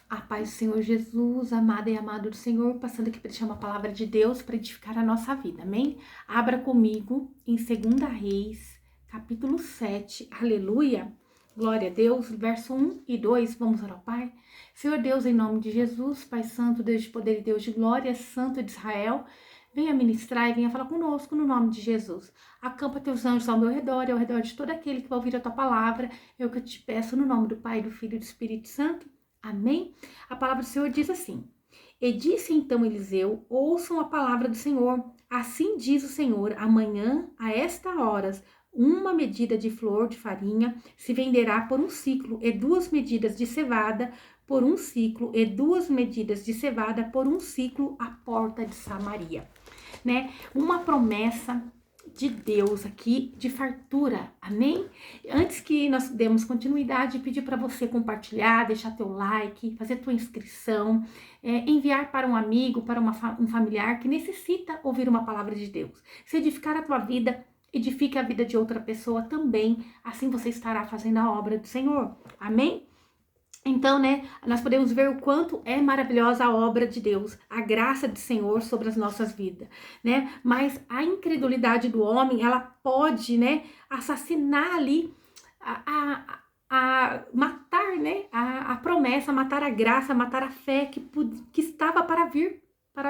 A paz do Senhor Jesus, amada e amado do Senhor, passando aqui para deixar uma palavra de Deus para edificar a nossa vida, amém? Abra comigo em 2 Reis, capítulo 7, aleluia, glória a Deus, verso 1 e 2, vamos orar ao Pai. Senhor Deus, em nome de Jesus, Pai Santo, Deus de poder e Deus de glória, Santo de Israel, venha ministrar e venha falar conosco no nome de Jesus. Acampa teus anjos ao meu redor e ao redor de todo aquele que vai ouvir a tua palavra, eu que te peço no nome do Pai, do Filho e do Espírito Santo. Amém? A palavra do Senhor diz assim: E disse então Eliseu: ouçam a palavra do Senhor. Assim diz o Senhor: amanhã, a esta horas, uma medida de flor de farinha se venderá por um ciclo, e 2 medidas de cevada por um ciclo, e 2 medidas de cevada por um ciclo à porta de Samaria. Né? Uma promessa de Deus aqui, de fartura, amém? Antes que nós demos continuidade, pedir para você compartilhar, deixar teu like, fazer tua inscrição, enviar para um amigo, para um familiar que necessita ouvir uma palavra de Deus. Se edificar a tua vida, edifique a vida de outra pessoa também, assim você estará fazendo a obra do Senhor, amém? Então, né, nós podemos ver o quanto é maravilhosa a obra de Deus, a graça do Senhor sobre as nossas vidas, né? Mas a incredulidade do homem, ela pode, né, assassinar ali, matar, né, a promessa, matar a graça, matar a fé que estava para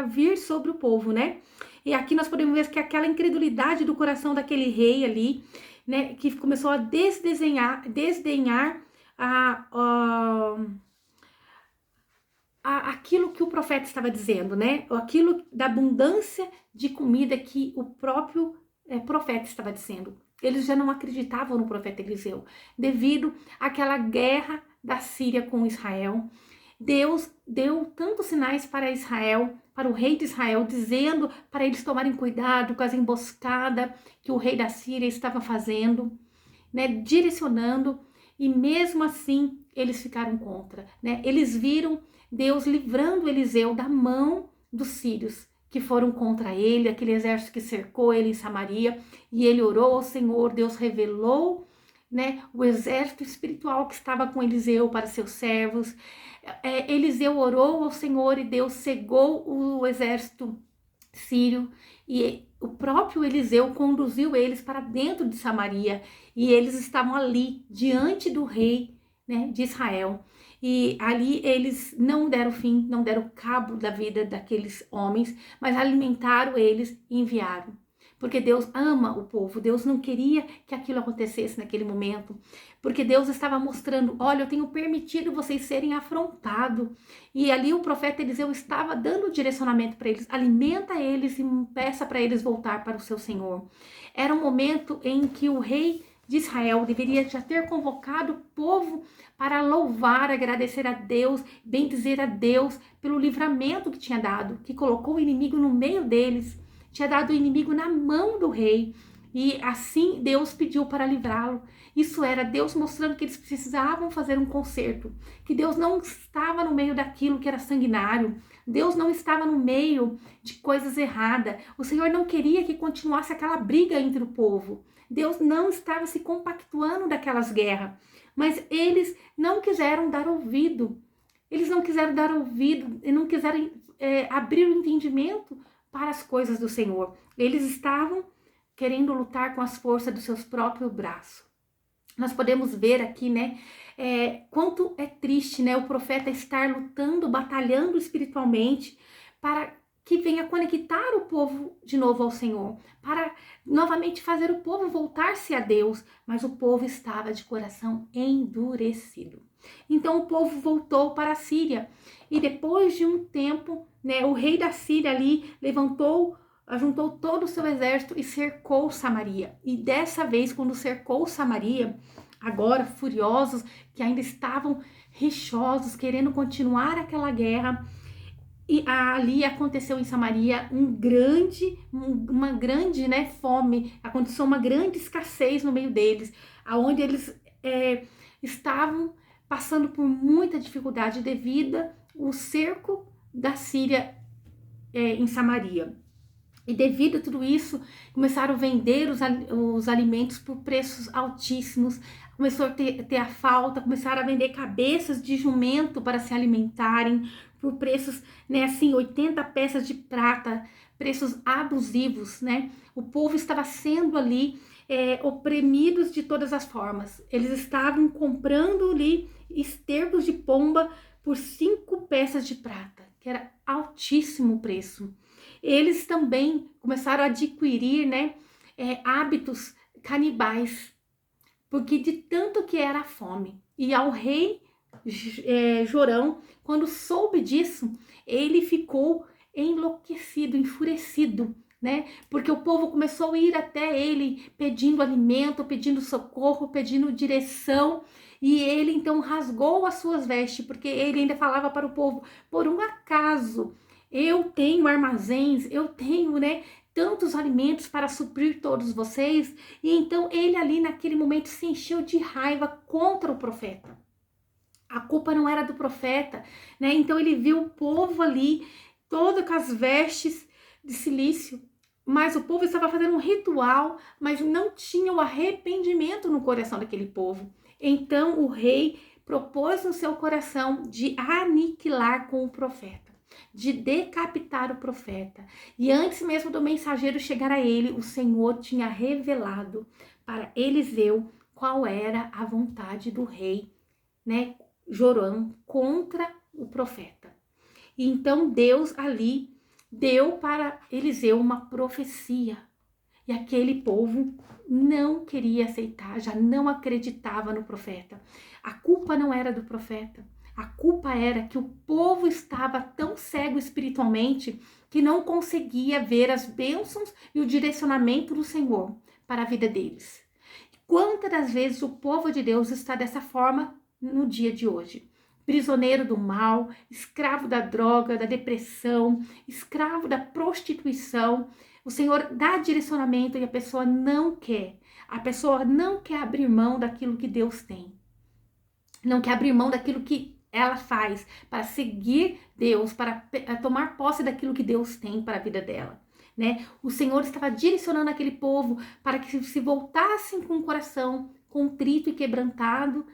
vir sobre o povo, né? E aqui nós podemos ver que aquela incredulidade do coração daquele rei ali, né, que começou a desdenhar aquilo que o profeta estava dizendo, né? Aquilo da abundância de comida que o próprio profeta estava dizendo. Eles já não acreditavam no profeta Eliseu, devido àquela guerra da Síria com Israel. Deus deu tantos sinais para Israel, para o rei de Israel, dizendo para eles tomarem cuidado com as emboscadas que o rei da Síria estava fazendo, né? Direcionando. E mesmo assim, eles ficaram contra, né? Eles viram Deus livrando Eliseu da mão dos sírios, que foram contra ele, aquele exército que cercou ele em Samaria, e ele orou ao Senhor, Deus revelou, né, o exército espiritual que estava com Eliseu para seus servos. Eliseu orou ao Senhor e Deus cegou o exército sírio, e o próprio Eliseu conduziu eles para dentro de Samaria, e eles estavam ali diante do rei, né, de Israel. E ali eles não deram fim, não deram cabo da vida daqueles homens, mas alimentaram eles e enviaram. Porque Deus ama o povo, Deus não queria que aquilo acontecesse naquele momento, porque Deus estava mostrando: olha, eu tenho permitido vocês serem afrontados. E ali o profeta Eliseu estava dando direcionamento para eles: alimenta eles e peça para eles voltar para o seu Senhor. Era um momento em que o rei de Israel deveria já ter convocado o povo para louvar, agradecer a Deus, bendizer a Deus pelo livramento que tinha dado, que colocou o inimigo no meio deles, tinha dado o inimigo na mão do rei, e assim Deus pediu para livrá-lo. Isso era Deus mostrando que eles precisavam fazer um conserto, que Deus não estava no meio daquilo que era sanguinário, Deus não estava no meio de coisas erradas, o Senhor não queria que continuasse aquela briga entre o povo, Deus não estava se compactuando daquelas guerras, mas eles não quiseram dar ouvido, e não quiseram abrir o entendimento para as coisas do Senhor. Eles estavam querendo lutar com as forças dos seus próprios braços. Nós podemos ver aqui, né, quanto é triste, né, o profeta estar lutando, batalhando espiritualmente para que venha conectar o povo de novo ao Senhor, para novamente fazer o povo voltar-se a Deus, mas o povo estava de coração endurecido. Então o povo voltou para a Síria, e depois de um tempo, né, o rei da Síria ali juntou todo o seu exército e cercou Samaria. E dessa vez, quando cercou Samaria, agora furiosos, que ainda estavam rixosos, querendo continuar aquela guerra, e ali aconteceu em Samaria uma grande, né, fome, aconteceu uma grande escassez no meio deles, aonde eles estavam passando por muita dificuldade devido ao cerco da Síria em Samaria. E devido a tudo isso, começaram a vender os alimentos por preços altíssimos, começou a ter a falta, começaram a vender cabeças de jumento para se alimentarem por preços, né, assim, 80 peças de prata, preços abusivos, né? O povo estava sendo ali oprimidos de todas as formas. Eles estavam comprando ali estercos de pomba por 5 peças de prata, que era altíssimo o preço. Eles também começaram a adquirir, né, hábitos canibais, porque de tanto que era a fome. E ao rei Jorão, quando soube disso, ele ficou enlouquecido, enfurecido, né? Porque o povo começou a ir até ele pedindo alimento, pedindo socorro, pedindo direção. E ele então rasgou as suas vestes, porque ele ainda falava para o povo: por um acaso eu tenho armazéns, eu tenho, né, tantos alimentos para suprir todos vocês. E então ele ali naquele momento se encheu de raiva contra o profeta. A culpa não era do profeta, né? Então ele viu o povo ali, todo com as vestes de silício, mas o povo estava fazendo um ritual, mas não tinha o arrependimento no coração daquele povo. Então o rei propôs no seu coração de aniquilar com o profeta, de decapitar o profeta. E antes mesmo do mensageiro chegar a ele, o Senhor tinha revelado para Eliseu qual era a vontade do rei, né, Jorão, contra o profeta. E então Deus ali deu para Eliseu uma profecia. E aquele povo não queria aceitar, já não acreditava no profeta. A culpa não era do profeta. A culpa era que o povo estava tão cego espiritualmente que não conseguia ver as bênçãos e o direcionamento do Senhor para a vida deles. Quantas das vezes o povo de Deus está dessa forma no dia de hoje? Prisioneiro do mal, escravo da droga, da depressão, escravo da prostituição. O Senhor dá direcionamento e a pessoa não quer. A pessoa não quer abrir mão daquilo que Deus tem. Não quer abrir mão daquilo que ela faz para seguir Deus, para tomar posse daquilo que Deus tem para a vida dela. Né? O Senhor estava direcionando aquele povo para que se voltassem com o coração contrito e quebrantado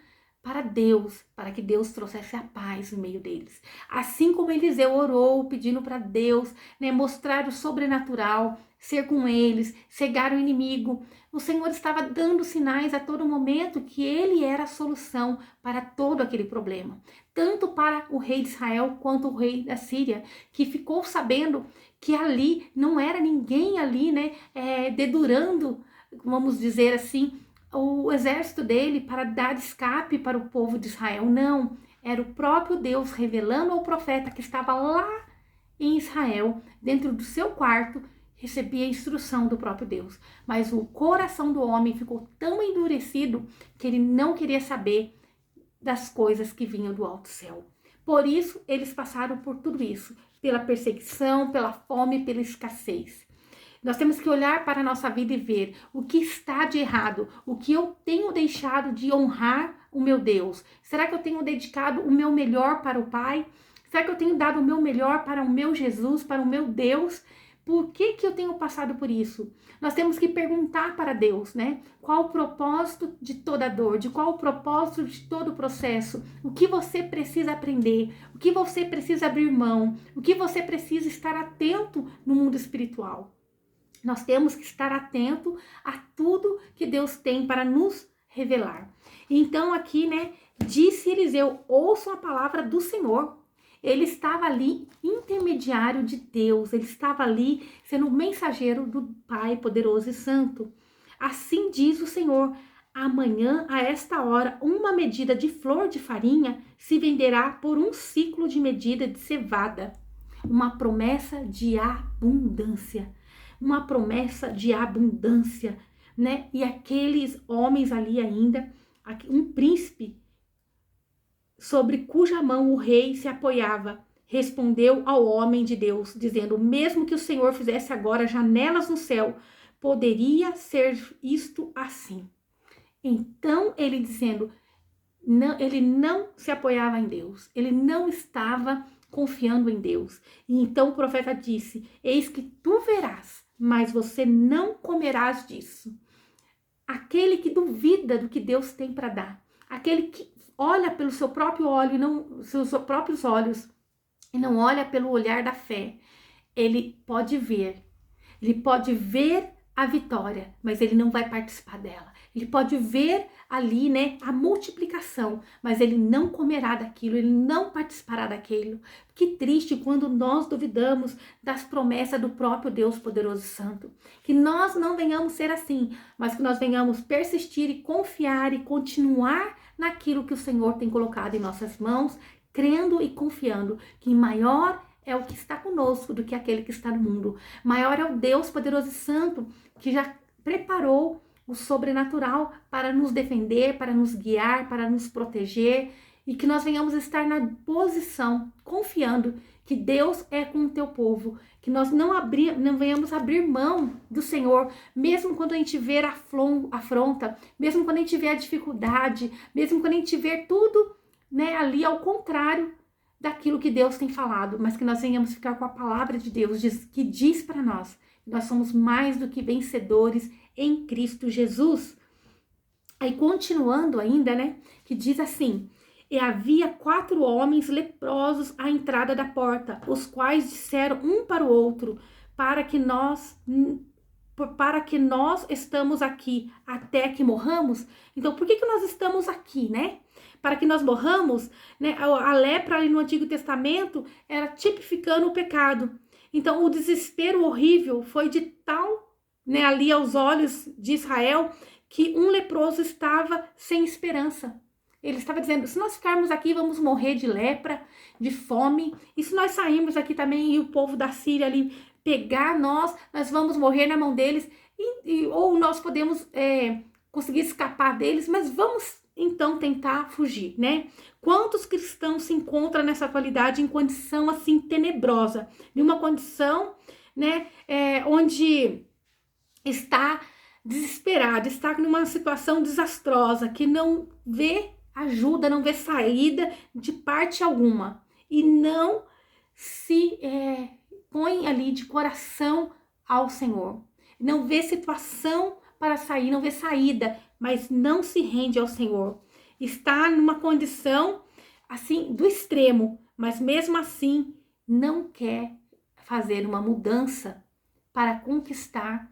para Deus, para que Deus trouxesse a paz no meio deles. Assim como Eliseu orou, pedindo para Deus, né, mostrar o sobrenatural, ser com eles, cegar o inimigo, o Senhor estava dando sinais a todo momento que ele era a solução para todo aquele problema. Tanto para o rei de Israel quanto o rei da Síria, que ficou sabendo que ali não era ninguém ali, né, dedurando, vamos dizer assim, o exército dele para dar escape para o povo de Israel. Não, era o próprio Deus revelando ao profeta que estava lá em Israel, dentro do seu quarto, recebia a instrução do próprio Deus. Mas o coração do homem ficou tão endurecido que ele não queria saber das coisas que vinham do alto céu. Por isso, eles passaram por tudo isso, pela perseguição, pela fome, pela escassez. Nós temos que olhar para a nossa vida e ver o que está de errado, o que eu tenho deixado de honrar o meu Deus. Será que eu tenho dedicado o meu melhor para o Pai? Será que eu tenho dado o meu melhor para o meu Jesus, para o meu Deus? Por que eu tenho passado por isso? Nós temos que perguntar para Deus, né? Qual o propósito de toda dor? De qual o propósito de todo o processo? O que você precisa aprender? O que você precisa abrir mão? O que você precisa estar atento no mundo espiritual? Nós temos que estar atento a tudo que Deus tem para nos revelar. Então aqui, né, disse Eliseu, ouçam a palavra do Senhor. Ele estava ali intermediário de Deus, ele estava ali sendo o mensageiro do Pai poderoso e santo. Assim diz o Senhor, amanhã a esta hora uma medida de flor de farinha se venderá por um ciclo de medida de cevada. Uma promessa de abundância. Uma promessa de abundância, né? E aqueles homens ali ainda, um príncipe sobre cuja mão o rei se apoiava, respondeu ao homem de Deus, dizendo, mesmo que o Senhor fizesse agora janelas no céu, poderia ser isto assim. Então ele dizendo, não, ele não se apoiava em Deus, ele não estava confiando em Deus. E então o profeta disse: eis que tu verás, mas você não comerás disso. Aquele que duvida do que Deus tem para dar, aquele que olha pelo seu próprio olho, seus próprios olhos, e não olha pelo olhar da fé, ele pode ver a vitória, mas ele não vai participar dela. Ele pode ver ali, né, a multiplicação, mas ele não comerá daquilo, ele não participará daquilo. Que triste quando nós duvidamos das promessas do próprio Deus poderoso e santo. Que nós não venhamos ser assim, mas que nós venhamos persistir e confiar e continuar naquilo que o Senhor tem colocado em nossas mãos, crendo e confiando que maior é o que está conosco do que aquele que está no mundo. Maior é o Deus poderoso e santo que já preparou o sobrenatural para nos defender, para nos guiar, para nos proteger, e que nós venhamos estar na posição, confiando que Deus é com o teu povo, que nós não venhamos abrir mão do Senhor, mesmo quando a gente vê a afronta, mesmo quando a gente vê a dificuldade, mesmo quando a gente vê tudo, né, ali ao contrário daquilo que Deus tem falado, mas que nós venhamos ficar com a palavra de Deus, que diz para nós que nós somos mais do que vencedores em Cristo Jesus. Aí continuando ainda, né, que diz assim: e havia 4 homens leprosos à entrada da porta, os quais disseram um para o outro: para que nós estamos aqui até que morramos. Então, por que nós estamos aqui, né? Para que nós morramos, né? A lepra ali no Antigo Testamento era tipificando o pecado. Então, o desespero horrível foi de tal, né, ali aos olhos de Israel, que um leproso estava sem esperança. Ele estava dizendo: se nós ficarmos aqui, vamos morrer de lepra, de fome. E se nós sairmos aqui também e o povo da Síria ali pegar nós vamos morrer na mão deles. Ou nós podemos conseguir escapar deles, mas vamos então tentar fugir, né? Quantos cristãos se encontram nessa atualidade em condição assim tenebrosa, de uma condição, né, onde está desesperado, está numa situação desastrosa, que não vê ajuda, não vê saída de parte alguma, e não se põe ali de coração ao Senhor, não vê situação para sair, não vê saída, mas não se rende ao Senhor. Está numa condição assim do extremo, mas mesmo assim não quer fazer uma mudança para conquistar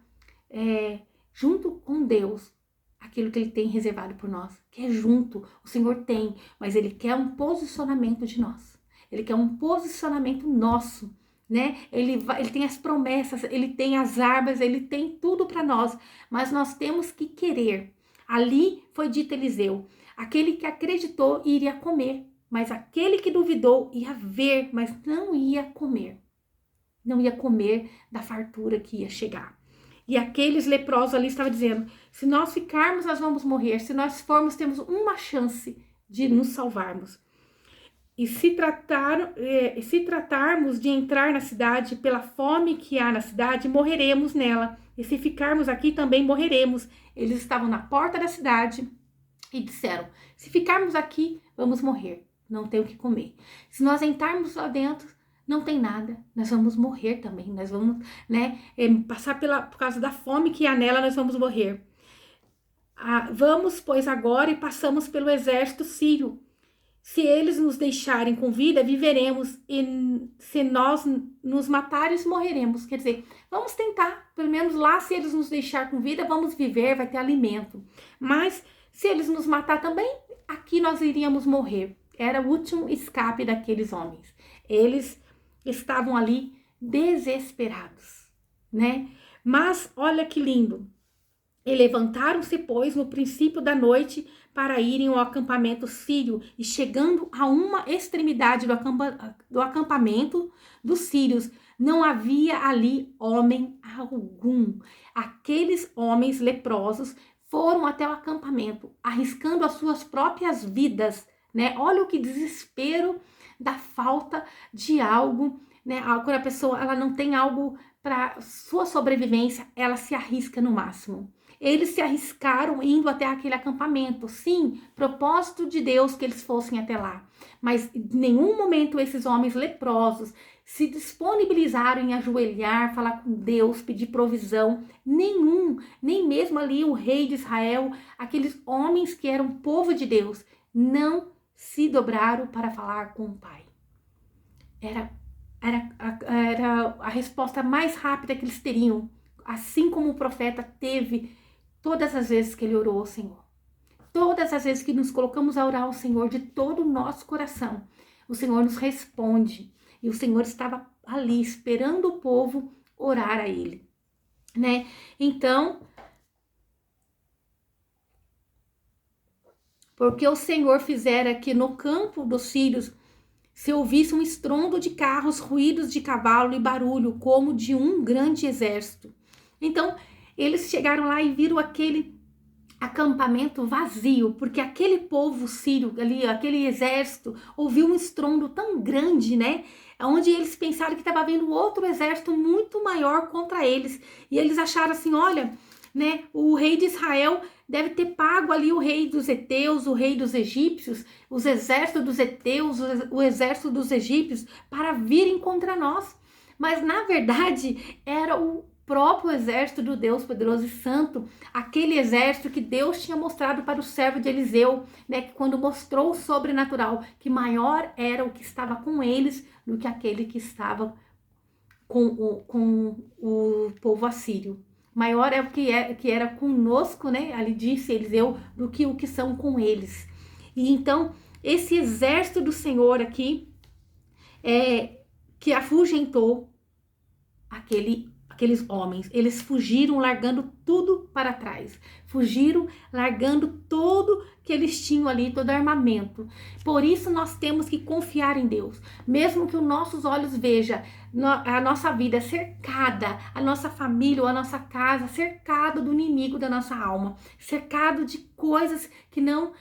junto com Deus aquilo que Ele tem reservado por nós. Que é junto, o Senhor tem, mas Ele quer um posicionamento de nós. Ele quer um posicionamento nosso, né? Ele tem as promessas, Ele tem as armas, Ele tem tudo para nós, mas nós temos que querer. Ali foi dito Eliseu: aquele que acreditou iria comer, mas aquele que duvidou ia ver, mas não ia comer. Não ia comer da fartura que ia chegar. E aqueles leprosos ali estavam dizendo: se nós ficarmos, nós vamos morrer. Se nós formos, temos uma chance de nos salvarmos. E se tratarmos de entrar na cidade pela fome que há na cidade, morreremos nela. E se ficarmos aqui, também morreremos. Eles estavam na porta da cidade e disseram: se ficarmos aqui, vamos morrer. Não tem o que comer. Se nós entrarmos lá dentro, não tem nada. Nós vamos morrer também. Nós vamos, né, passar por causa da fome que há nela, nós vamos morrer. Vamos, pois, agora e passamos pelo exército sírio. Se eles nos deixarem com vida, viveremos, e se nós nos matarem, morreremos. Quer dizer, vamos tentar, pelo menos lá, se eles nos deixarem com vida, vamos viver, vai ter alimento. Mas se eles nos matar também, aqui nós iríamos morrer. Era o último escape daqueles homens. Eles estavam ali desesperados, né? Mas olha que lindo. E levantaram-se, pois, no princípio da noite, para irem ao acampamento sírio, e chegando a uma extremidade do acampamento dos sírios, não havia ali homem algum. Aqueles homens leprosos foram até o acampamento, arriscando as suas próprias vidas, né? Olha o que desespero da falta de algo, né? Quando a pessoa ela não tem algo para sua sobrevivência, ela se arrisca no máximo. eles se arriscaram indo até aquele acampamento. Sim, propósito de Deus que eles fossem até lá. Mas em nenhum momento esses homens leprosos se disponibilizaram em ajoelhar, falar com Deus, pedir provisão. Nenhum, nem mesmo ali o rei de Israel, aqueles homens que eram povo de Deus, não se dobraram para falar com o Pai. Era a resposta mais rápida que eles teriam, assim como o profeta teve todas as vezes que ele orou ao Senhor. Todas as vezes que nos colocamos a orar ao Senhor de todo o nosso coração, o Senhor nos responde. E o Senhor estava ali esperando o povo orar a Ele, né? Então, porque o Senhor fizera que no campo dos sírios se ouvisse um estrondo de carros, ruídos de cavalo e barulho, como de um grande exército. Então, eles chegaram lá e viram aquele acampamento vazio, porque aquele povo sírio ali, aquele exército, ouviu um estrondo tão grande, né? Onde eles pensaram que estava vindo outro exército muito maior contra eles. E eles acharam assim, olha, né? O rei de Israel deve ter pago ali o rei dos heteus, o rei dos egípcios, os exércitos dos heteus, o exército dos egípcios, para virem contra nós. Mas, na verdade, era o próprio exército do Deus poderoso e santo, aquele exército que Deus tinha mostrado para o servo de Eliseu, né, que quando mostrou o sobrenatural, que maior era o que estava com eles do que aquele que estava com o povo assírio. Maior é o que era conosco, né, ali disse Eliseu, do que o que são com eles. E então, esse exército do Senhor aqui, que afugentou aqueles homens, eles fugiram largando tudo para trás, fugiram largando tudo que eles tinham ali, todo armamento. Por isso nós temos que confiar em Deus, mesmo que os nossos olhos vejam a nossa vida cercada, a nossa família ou a nossa casa cercado do inimigo da nossa alma, cercado de coisas que não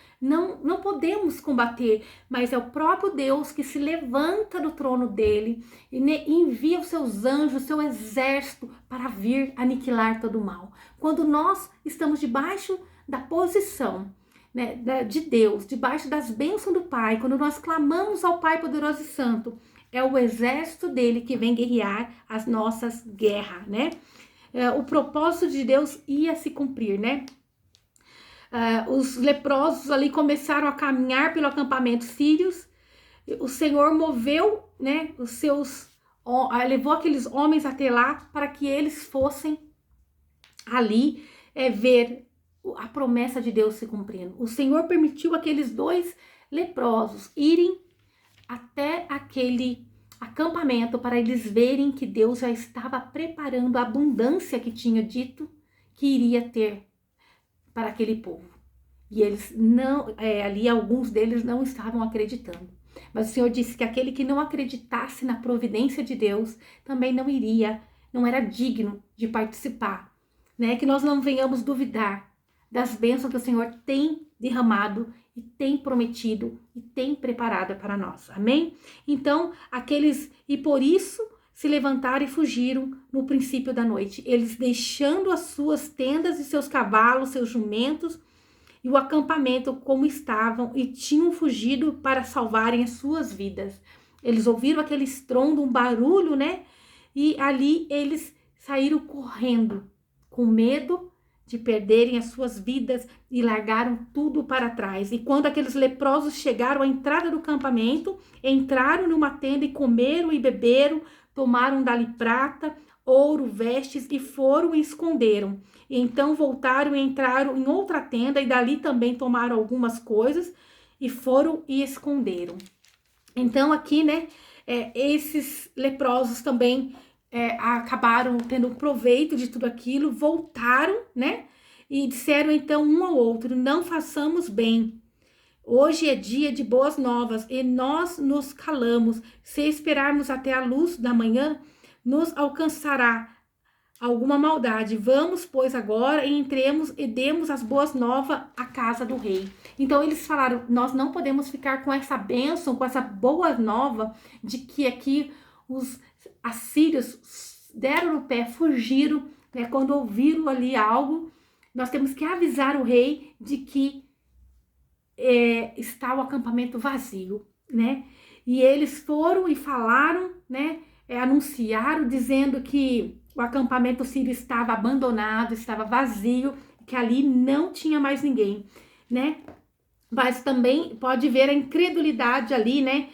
podemos combater, mas é o próprio Deus que se levanta do trono dele e envia os seus anjos, o seu exército para vir aniquilar todo o mal. Quando nós estamos debaixo da posição, né, de Deus, debaixo das bênçãos do Pai, quando nós clamamos ao Pai poderoso e santo, é o exército dele que vem guerrear as nossas guerras, né? O propósito de Deus ia se cumprir, né? Os leprosos ali começaram a caminhar pelo acampamento sírios. O Senhor moveu, né, levou aqueles homens até lá para que eles fossem ali ver a promessa de Deus se cumprindo. O Senhor permitiu aqueles 2 leprosos irem até aquele acampamento para eles verem que Deus já estava preparando a abundância que tinha dito que iria ter para aquele povo. E eles não, ali alguns deles não estavam acreditando. Mas o Senhor disse que aquele que não acreditasse na providência de Deus também não era digno de participar, né? Que nós não venhamos duvidar das bênçãos que o Senhor tem derramado e tem prometido e tem preparado para nós. Amém? Então, e por isso se levantaram e fugiram no princípio da noite. Eles deixando as suas tendas e seus cavalos, seus jumentos e o acampamento como estavam e tinham fugido para salvarem as suas vidas. Eles ouviram aquele estrondo, um barulho, né? E ali eles saíram correndo com medo de perderem as suas vidas e largaram tudo para trás. E quando aqueles leprosos chegaram à entrada do acampamento, entraram numa tenda e comeram e beberam, tomaram dali prata, ouro, vestes e foram e esconderam. E então voltaram e entraram em outra tenda e dali também tomaram algumas coisas e foram e esconderam. Então aqui, né, esses leprosos também acabaram tendo proveito de tudo aquilo, voltaram, né, e disseram então um ao outro, não façamos bem. Hoje é dia de boas novas e nós nos calamos. Se esperarmos até a luz da manhã, nos alcançará alguma maldade. Vamos, pois, agora e entremos e demos as boas novas à casa do rei. Então eles falaram, nós não podemos ficar com essa bênção, com essa boa nova de que aqui os assírios deram no pé, fugiram, né, quando ouviram ali algo nós temos que avisar o rei de que está o acampamento vazio, né? E eles foram e falaram, né? Anunciaram, dizendo que o acampamento sírio estava abandonado, estava vazio, que ali não tinha mais ninguém, né? Mas também pode ver a incredulidade ali, né?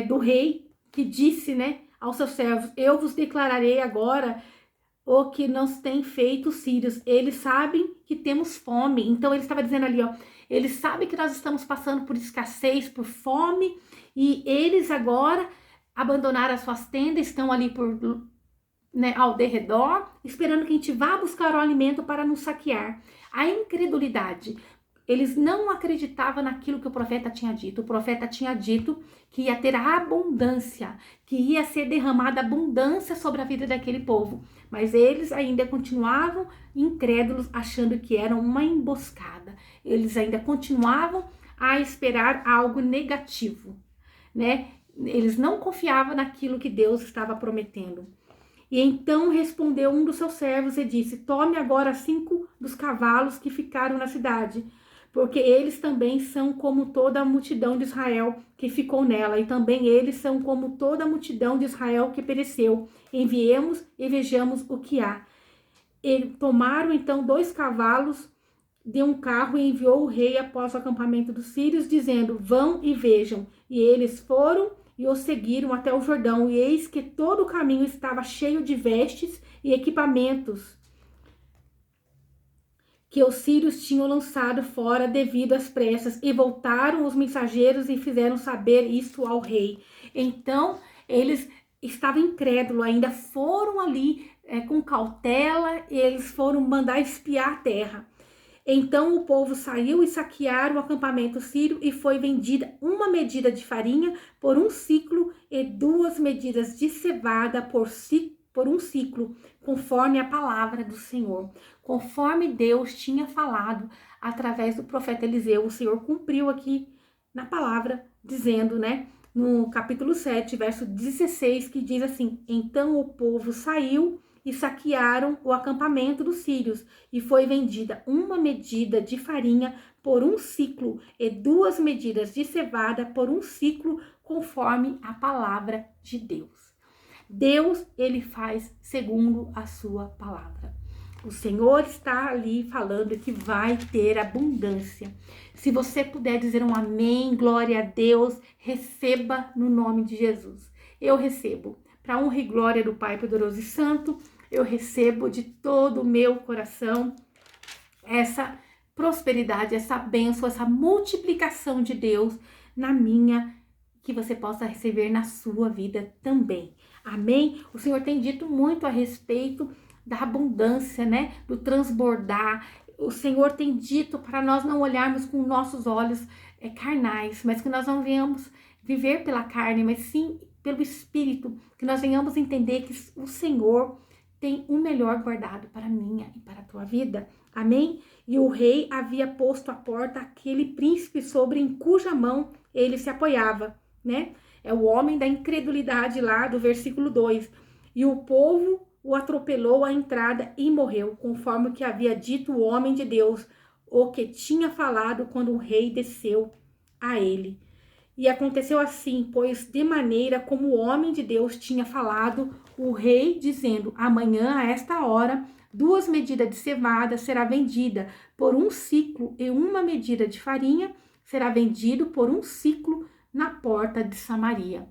Do rei, que disse, né? Aos seus servos: eu vos declararei agora o que nos tem feito os sírios. Eles sabem que temos fome. Então ele estava dizendo ali, ó, eles sabem que nós estamos passando por escassez, por fome, e eles agora abandonaram as suas tendas, estão ali né, ao derredor, esperando que a gente vá buscar o alimento para nos saquear. A incredulidade. Eles não acreditavam naquilo que o profeta tinha dito. O profeta tinha dito que ia ter abundância, que ia ser derramada abundância sobre a vida daquele povo. Mas eles ainda continuavam incrédulos, achando que era uma emboscada. Eles ainda continuavam a esperar algo negativo, né? Eles não confiavam naquilo que Deus estava prometendo. E então respondeu um dos seus servos e disse: tome agora 5 dos cavalos que ficaram na cidade, porque eles também são como toda a multidão de Israel que ficou nela, e também eles são como toda a multidão de Israel que pereceu. Enviemos e vejamos o que há. E tomaram então 2 cavalos de um carro e enviou o rei após o acampamento dos sírios, dizendo: vão e vejam. E eles foram e os seguiram até o Jordão, e eis que todo o caminho estava cheio de vestes e equipamentos que os sírios tinham lançado fora devido às pressas, e voltaram os mensageiros e fizeram saber isto ao rei. Então, eles estavam incrédulos, ainda foram ali com cautela, e eles foram mandar espiar a terra. Então o povo saiu e saquearam o acampamento sírio, e foi vendida 1 medida de farinha por 1 ciclo e 2 medidas de cevada por 1 ciclo, conforme a palavra do Senhor. Conforme Deus tinha falado através do profeta Eliseu, o Senhor cumpriu aqui na palavra, dizendo, né, no capítulo 7, verso 16, que diz assim: então o povo saiu e saquearam o acampamento dos sírios, e foi vendida 1 medida de farinha por 1 ciclo e 2 medidas de cevada por 1 ciclo, conforme a palavra de Deus. Deus, ele faz segundo a sua palavra. O Senhor está ali falando que vai ter abundância. Se você puder dizer um amém, glória a Deus, receba no nome de Jesus. Eu recebo, para honra e glória do Pai poderoso e santo, eu recebo de todo o meu coração essa prosperidade, essa bênção, essa multiplicação de Deus na minha, que você possa receber na sua vida também. Amém? O Senhor tem dito muito a respeito da abundância, né? Do transbordar. O Senhor tem dito para nós não olharmos com nossos olhos carnais, mas que nós não venhamos viver pela carne, mas sim pelo Espírito, que nós venhamos entender que o Senhor tem o melhor guardado para a minha e para a tua vida. Amém? E o rei havia posto à porta aquele príncipe sobre em cuja mão ele se apoiava, né? É o homem da incredulidade lá do versículo 2. E o povo o atropelou à entrada e morreu, conforme o que havia dito o homem de Deus, o que tinha falado quando o rei desceu a ele. E aconteceu assim, pois de maneira como o homem de Deus tinha falado, o rei, dizendo: amanhã a esta hora 2 medidas de cevada será vendida por 1 ciclo, e 1 medida de farinha será vendido por 1 ciclo na porta de Samaria.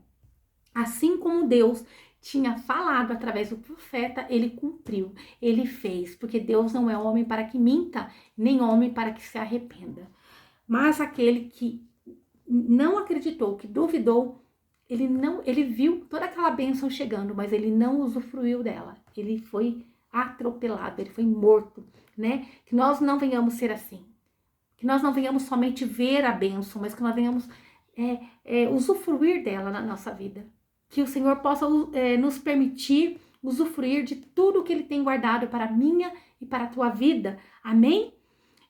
Assim como Deus tinha falado através do profeta, ele cumpriu, ele fez, porque Deus não é homem para que minta, nem homem para que se arrependa. Mas aquele que não acreditou, que duvidou, ele viu toda aquela bênção chegando, mas ele não usufruiu dela. Ele foi atropelado, ele foi morto, né? Que nós não venhamos ser assim. Que nós não venhamos somente ver a bênção, mas que nós venhamos usufruir dela na nossa vida. Que o Senhor possa nos permitir usufruir de tudo que ele tem guardado para a minha e para a tua vida. Amém?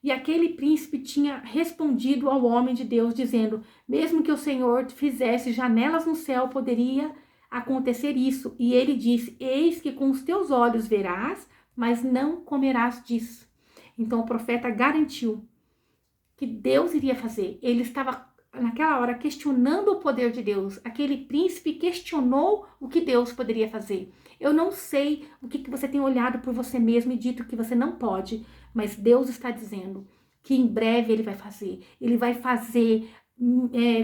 E aquele príncipe tinha respondido ao homem de Deus, dizendo: mesmo que o Senhor fizesse janelas no céu, poderia acontecer isso. E ele disse: eis que com os teus olhos verás, mas não comerás disso. Então o profeta garantiu que Deus iria fazer. Ele estava naquela hora questionando o poder de Deus. Aquele príncipe questionou o que Deus poderia fazer. Eu não sei o que você tem olhado por você mesmo e dito que você não pode, mas Deus está dizendo que em breve Ele vai fazer. Ele vai fazer,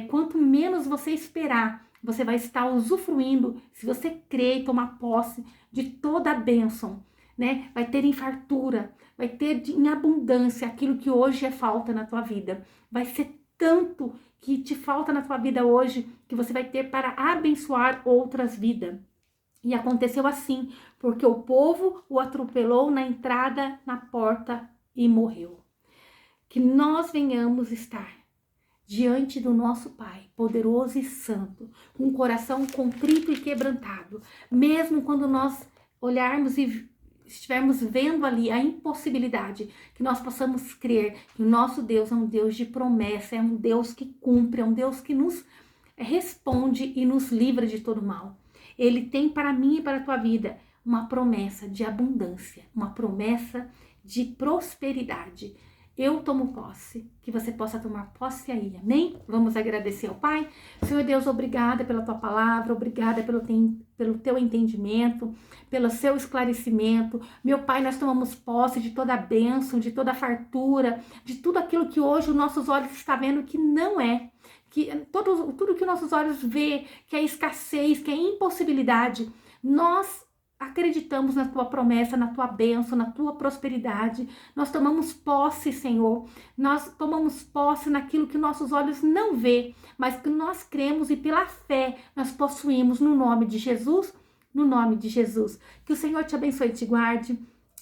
quanto menos você esperar, você vai estar usufruindo, se você crer e tomar posse de toda a bênção, né? Vai ter em fartura, vai ter em abundância aquilo que hoje é falta na tua vida. Vai ser tanto que te falta na tua vida hoje, que você vai ter para abençoar outras vidas. E aconteceu assim, porque o povo o atropelou na entrada, na porta e morreu. Que nós venhamos estar diante do nosso Pai, poderoso e santo, com o coração contrito e quebrantado, mesmo quando nós olharmos e estivermos vendo ali a impossibilidade, que nós possamos crer que o nosso Deus é um Deus de promessa, é um Deus que cumpre, é um Deus que nos responde e nos livra de todo mal. Ele tem para mim e para a tua vida uma promessa de abundância, uma promessa de prosperidade. Eu tomo posse, que você possa tomar posse aí, amém? Vamos agradecer ao Pai. Senhor Deus, obrigada pela tua palavra, obrigada pelo teu entendimento, pelo seu esclarecimento. Meu Pai, nós tomamos posse de toda a bênção, de toda a fartura, de tudo aquilo que hoje os nossos olhos estão vendo que não é. Que tudo que nossos olhos vê, que é escassez, que é impossibilidade, nós acreditamos na tua promessa, na tua bênção, na tua prosperidade. Nós tomamos posse, Senhor. Nós tomamos posse naquilo que nossos olhos não vê, mas que nós cremos e pela fé nós possuímos no nome de Jesus, no nome de Jesus. Que o Senhor te abençoe e te guarde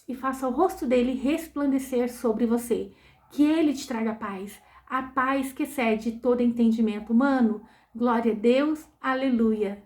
e faça o rosto dele resplandecer sobre você. Que ele te traga paz, a paz que excede todo entendimento humano. Glória a Deus, aleluia.